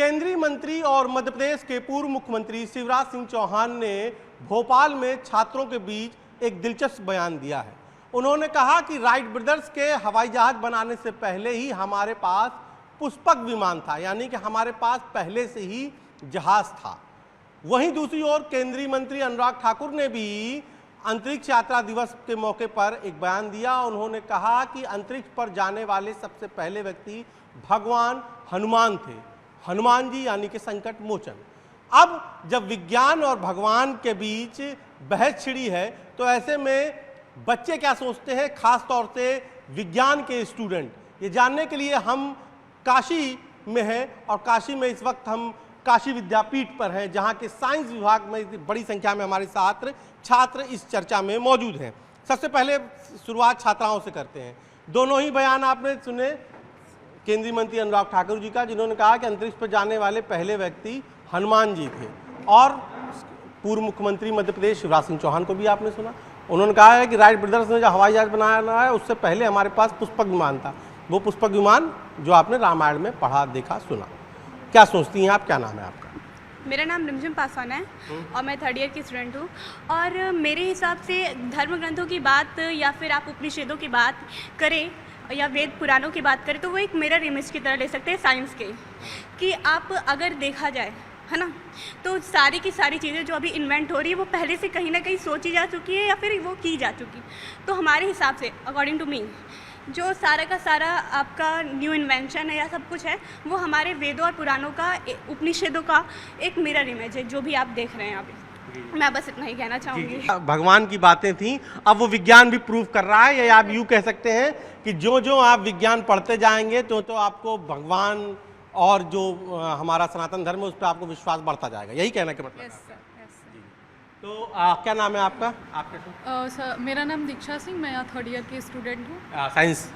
केंद्रीय मंत्री और मध्य प्रदेश के पूर्व मुख्यमंत्री शिवराज सिंह चौहान ने भोपाल में छात्रों के बीच एक दिलचस्प बयान दिया है। उन्होंने कहा कि राइट ब्रदर्स के हवाई जहाज बनाने से पहले ही हमारे पास पुष्पक विमान था, यानी कि हमारे पास पहले से ही जहाज था। वहीं दूसरी ओर केंद्रीय मंत्री अनुराग ठाकुर ने भी अंतरिक्ष यात्रा दिवस के मौके पर एक बयान दिया। उन्होंने कहा कि अंतरिक्ष पर जाने वाले सबसे पहले व्यक्ति भगवान हनुमान थे, हनुमान जी यानी कि संकट मोचन। अब जब विज्ञान और भगवान के बीच बहस छिड़ी है तो ऐसे में बच्चे क्या सोचते हैं, खास तौर से विज्ञान के स्टूडेंट, ये जानने के लिए हम काशी में हैं और काशी में इस वक्त हम काशी विद्यापीठ पर हैं, जहां के साइंस विभाग में बड़ी संख्या में हमारे छात्र इस चर्चा में मौजूद हैं। सबसे पहले शुरुआत छात्राओं से करते हैं। दोनों ही बयान आपने सुने केंद्रीय मंत्री अनुराग ठाकुर जी का, जिन्होंने कहा कि अंतरिक्ष पर जाने वाले पहले व्यक्ति हनुमान जी थे, और पूर्व मुख्यमंत्री मध्य प्रदेश शिवराज सिंह चौहान को भी आपने सुना। उन्होंने कहा है कि राइट ब्रदर्स ने जो हवाई जहाज बनाया है उससे पहले हमारे पास पुष्पक विमान था, वो पुष्पक विमान जो आपने रामायण में पढ़ा, देखा, सुना। क्या सोचती हैं आप, क्या नाम है आपका? मेरा नाम रिमझिम पासवान है और मैं 3rd ईयर की स्टूडेंट हूँ। और मेरे हिसाब से धर्म ग्रंथों की बात या फिर आप उपनिषदों की बात करें या वेद पुराणों की बात करें तो वो एक मिरर इमेज की तरह ले सकते हैं साइंस के, कि आप अगर देखा जाए है ना, तो सारी की सारी चीज़ें जो अभी इन्वेंट हो रही है वो पहले से कहीं ना कहीं सोची जा चुकी है या फिर वो की जा चुकी। तो हमारे हिसाब से अकॉर्डिंग टू मी जो सारा का सारा आपका न्यू इन्वेंशन है या सब कुछ है वो हमारे वेदों और पुराणों का, उपनिषदों का एक मिरर इमेज है जो भी आप देख रहे हैं अभी। मैं बस इतना ही कहना चाहूँगी। भगवान की बातें थी, अब वो विज्ञान भी प्रूव कर रहा है, या आप यूँ कह सकते हैं कि जो जो आप विज्ञान पढ़ते जाएंगे तो आपको भगवान और जो हमारा सनातन धर्म है उस पर आपको विश्वास बढ़ता जाएगा, यही कहना के मतलब? तो क्या नाम है आपका? सर मेरा नाम दीक्षा सिंह, मैं यहाँ 3rd ईयर की स्टूडेंट हूँ। साइंस?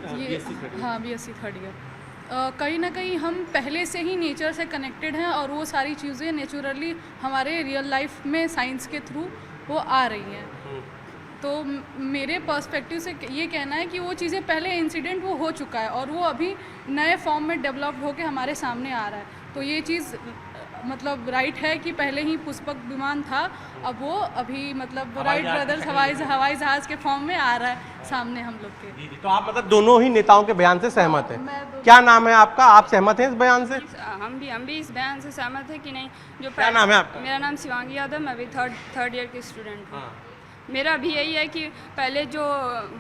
हाँ, BSc 3rd ईयर। कहीं ना कहीं हम पहले से ही नेचर से कनेक्टेड हैं और वो सारी चीज़ें नेचुरली हमारे रियल लाइफ में साइंस के थ्रू वो आ रही हैं। तो मेरे पर्सपेक्टिव से ये कहना है कि वो चीज़ें पहले इंसिडेंट वो हो चुका है और वो अभी नए फॉर्म में डेवलप होकर हमारे सामने आ रहा है। तो ये चीज़ मतलब राइट है कि पहले ही पुष्पक विमान था, अब वो अभी मतलब राइट ब्रदर्स हवाई जहाज़ के फॉर्म में आ रहा है सामने हम लोग के। तो आप मतलब दोनों ही नेताओं के बयान से सहमत हैं? क्या नाम है आपका? आप सहमत हैं इस बयान से? हम भी इस बयान से सहमत है कि नहीं। जो क्या नाम है आपका? मेरा नाम शिवांगी यादव, मैं भी 3rd ईयर की स्टूडेंट हूँ। मेरा भी यही है कि पहले जो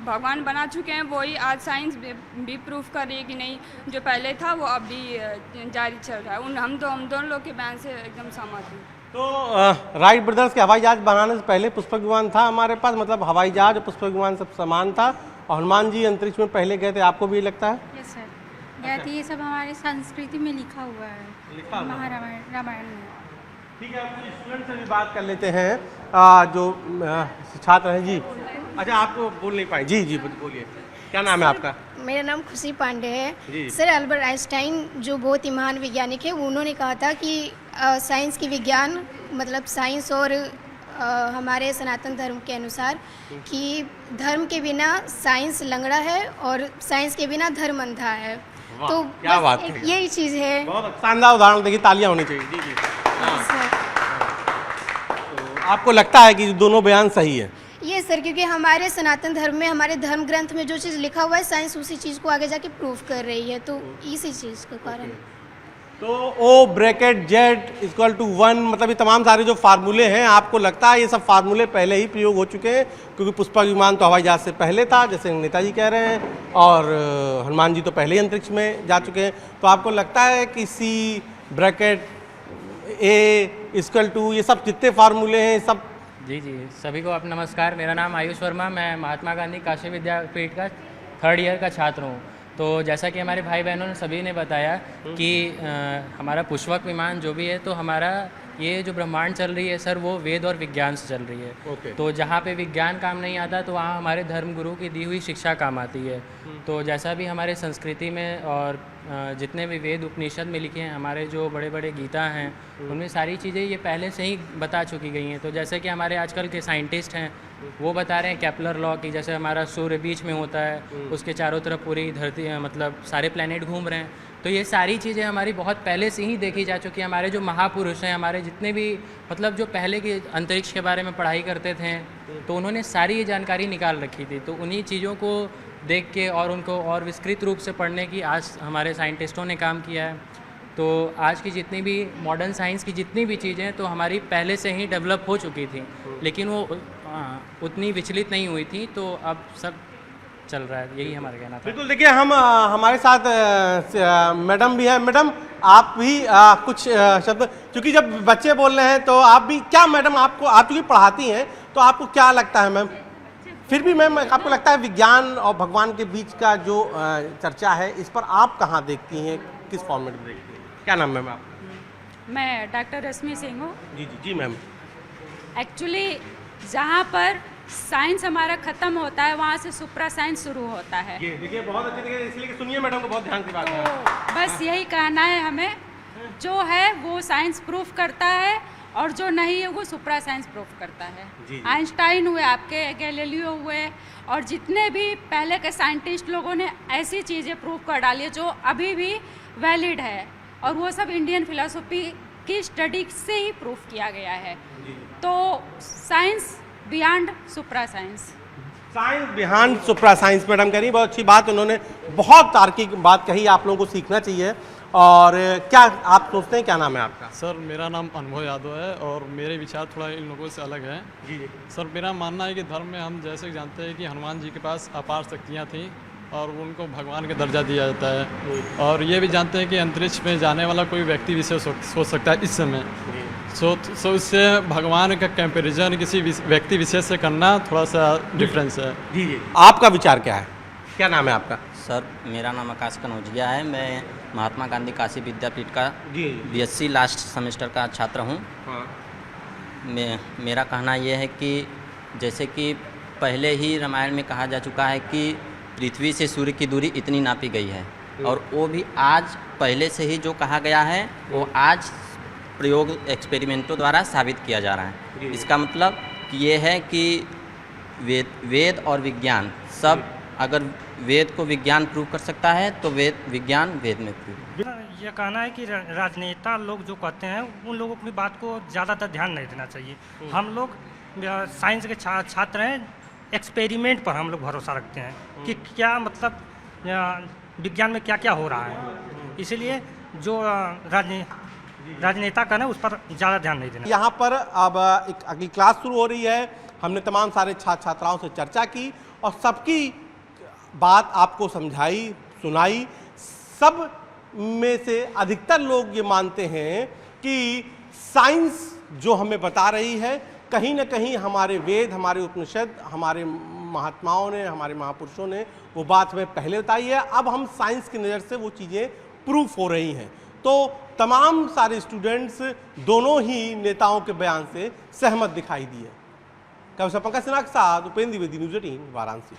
भगवान बना चुके हैं वही आज साइंस भी प्रूफ कर रही है कि नहीं, जो पहले था वो अब भी जारी चल रहा है। हम दोनों लोग के बयान से एकदम सहमत हैं। तो राइट ब्रदर्स के हवाई जहाज बनाने से पहले पुष्पक विमान था हमारे पास, मतलब हवाई जहाज और पुष्पक विमान सब समान था, और हनुमान जी अंतरिक्ष में पहले गए थे। आपको भी लगता है? यस सर, गए थे। ये सब हमारे संस्कृति में लिखा हुआ है, रामायण में। ठीक है, हम स्टूडेंट से भी बात कर लेते हैं, जो छात्र हैं। जी, अच्छा, आपको बोल नहीं पाए? जी बोलिए, क्या नाम है आपका? मेरा नाम खुशी पांडे है। सर अल्बर्ट आइंस्टाइन जो बहुत ही महान वैज्ञानिक है, उन्होंने कहा था कि साइंस की विज्ञान मतलब साइंस और हमारे सनातन धर्म के अनुसार कि धर्म के बिना साइंस लंगड़ा है और साइंस के बिना धर्म अंधा है। तो क्या बात है, यही चीज़ है। बहुत शानदार उदाहरण, देखिए, तालियां होनी चाहिए। जी। तो आपको लगता है कि दोनों बयान सही है? ये सर, क्योंकि हमारे सनातन धर्म में, हमारे धर्म ग्रंथ में जो चीज़ लिखा हुआ है साइंस उसी चीज़ को आगे जाके प्रूव कर रही है, तो इसी चीज़ के कारण। तो O/Z=1, मतलब ये तमाम सारे जो फार्मूले हैं, आपको लगता है ये सब फार्मूले पहले ही प्रयोग हो चुके हैं? क्योंकि पुष्पक विमान तो हवाई जहाज से पहले था, जैसे नेताजी कह रहे हैं, और हनुमान जी तो पहले ही अंतरिक्ष में जा चुके हैं। तो आपको लगता है कि C=A ये सब जितने फार्मूले हैं सब? जी, सभी को आप नमस्कार। मेरा नाम आयुष वर्मा, मैं महात्मा गांधी काशी विद्यापीठ का 3rd ईयर का छात्र हूँ। तो जैसा कि हमारे भाई बहनों ने सभी ने बताया कि हमारा पुष्पक विमान जो भी है, तो हमारा ये जो ब्रह्मांड चल रही है सर, वो वेद और विज्ञान से चल रही है। तो जहाँ पे विज्ञान काम नहीं आता तो वहाँ हमारे धर्मगुरु की दी हुई शिक्षा काम आती है। तो जैसा भी हमारे संस्कृति में और जितने भी वेद उपनिषद में लिखे हैं, हमारे जो बड़े बड़े गीता हैं, उनमें सारी चीज़ें ये पहले से ही बता चुकी गई हैं। तो जैसे कि हमारे आजकल के साइंटिस्ट हैं वो बता रहे हैं केपलर लॉ की, जैसे हमारा सूर्य बीच में होता है, उसके चारों तरफ पूरी धरती मतलब सारे प्लैनेट घूम रहे हैं। तो ये सारी चीज़ें हमारी बहुत पहले से ही देखी जा चुकी है। हमारे जो महापुरुष हैं, हमारे जितने भी मतलब जो पहले के अंतरिक्ष के बारे में पढ़ाई करते थे, तो उन्होंने सारी ये जानकारी निकाल रखी थी। तो उन्हीं चीज़ों को देख के और उनको और विस्तृत रूप से पढ़ने की आज हमारे साइंटिस्टों ने काम किया है। तो आज की जितनी भी मॉडर्न साइंस की जितनी भी चीज़ें तो हमारी पहले से ही डेवलप हो चुकी थी, लेकिन वो उतनी विचलित नहीं हुई थी। तो अब सब चल रहा है, यही हमारा कहना था। बिल्कुल, देखिए हम हमारे साथ मैडम भी हैं। मैडम आप भी कुछ शब्द, क्योंकि जब बच्चे बोल रहे हैं तो आप भी क्या, मैडम आपको, आप क्योंकि पढ़ाती हैं तो आपको क्या लगता है मैम, फिर भी मैम आपको लगता है विज्ञान और भगवान के बीच का जो चर्चा है, इस पर आप कहाँ देखती हैं, किस फॉर्मेट में देखती हैं? क्या नाम मैम आप? मैं डॉक्टर रश्मि सिंह हूँ। जी जी जी मैम। एक्चुअली जहाँ पर साइंस हमारा ख़त्म होता है वहाँ से सुप्रा साइंस शुरू होता है। ये देखिए बहुत अच्छे तरीके से, इसलिए कि सुनिए मैडम को बहुत ध्यान से बात है। तो बस यही कहना है हमें, जो है वो साइंस प्रूफ करता है और जो नहीं है वो सुप्रा साइंस प्रूफ करता है। जी। आइंस्टाइन हुए, आपके गैलीलियो हुए, और जितने भी पहले के साइंटिस्ट लोगों ने ऐसी चीज़ें प्रूफ कर डाली है जो अभी भी वैलिड है, और वो सब इंडियन फिलॉसफी की स्टडी से ही प्रूफ किया गया है। तो साइंस बियॉन्ड सुप्रा साइंस। साइंस बिहाइंड सुप्रा साइंस, मैडम कह रही, बहुत अच्छी बात, उन्होंने बहुत तार्किक बात कही, आप लोगों को सीखना चाहिए। और क्या आप सोचते हैं, क्या नाम है आपका? सर मेरा नाम अनुभव यादव है और मेरे विचार थोड़ा इन लोगों से अलग हैं। जी जी। सर मेरा मानना है कि धर्म में हम जैसे जानते हैं कि हनुमान जी के पास अपार शक्तियाँ थीं और उनको भगवान का दर्जा दिया जाता है, और ये भी जानते हैं कि अंतरिक्ष में जाने वाला कोई व्यक्ति विशेष हो सकता है इस समय। सो इससे भगवान का कंपैरिजन किसी व्यक्ति विशेष से करना थोड़ा सा डिफरेंस है। जी जी। आपका विचार क्या है, क्या नाम है आपका? सर मेरा नाम आकाश कनौजिया है। मैं महात्मा गांधी काशी विद्यापीठ का जी। बीएससी लास्ट सेमेस्टर का छात्र हूँ। हाँ। मेरा कहना यह है कि जैसे कि पहले ही रामायण में कहा जा चुका है कि पृथ्वी से सूर्य की दूरी इतनी नापी गई है, और वो भी आज पहले से ही जो कहा गया है वो आज प्रयोग एक्सपेरिमेंटों द्वारा साबित किया जा रहा है। इसका मतलब कि ये है कि वेद और विज्ञान सब, अगर वेद को विज्ञान प्रूव कर सकता है तो विज्ञान वेद में प्रूव। ये कहना है कि राजनेता लोग जो कहते हैं उन लोगों की बात को ज़्यादातर ध्यान नहीं देना चाहिए। हम लोग साइंस के छात्र हैं, एक्सपेरिमेंट पर हम लोग भरोसा रखते हैं कि क्या मतलब विज्ञान में क्या क्या हो रहा है, इसलिए जो राजनेता का ना उस पर ज़्यादा ध्यान नहीं देना। यहाँ पर अब एक अगली क्लास शुरू हो रही है। हमने तमाम सारे छात्र छात्राओं से चर्चा की और सबकी बात आपको समझाई, सुनाई। सब में से अधिकतर लोग ये मानते हैं कि साइंस जो हमें बता रही है, कहीं ना कहीं हमारे वेद, हमारे उपनिषद, हमारे महात्माओं ने, हमारे महापुरुषों ने वो बात हमें पहले बताई है। अब हम साइंस की नज़र से वो चीज़ें प्रूफ हो रही हैं। तो तमाम सारे स्टूडेंट्स दोनों ही नेताओं के बयान से सहमत दिखाई दिए। कविता पंकज सिन्हा के साथ उपेंद्र द्विवेदी, न्यूज़ 18 वाराणसी।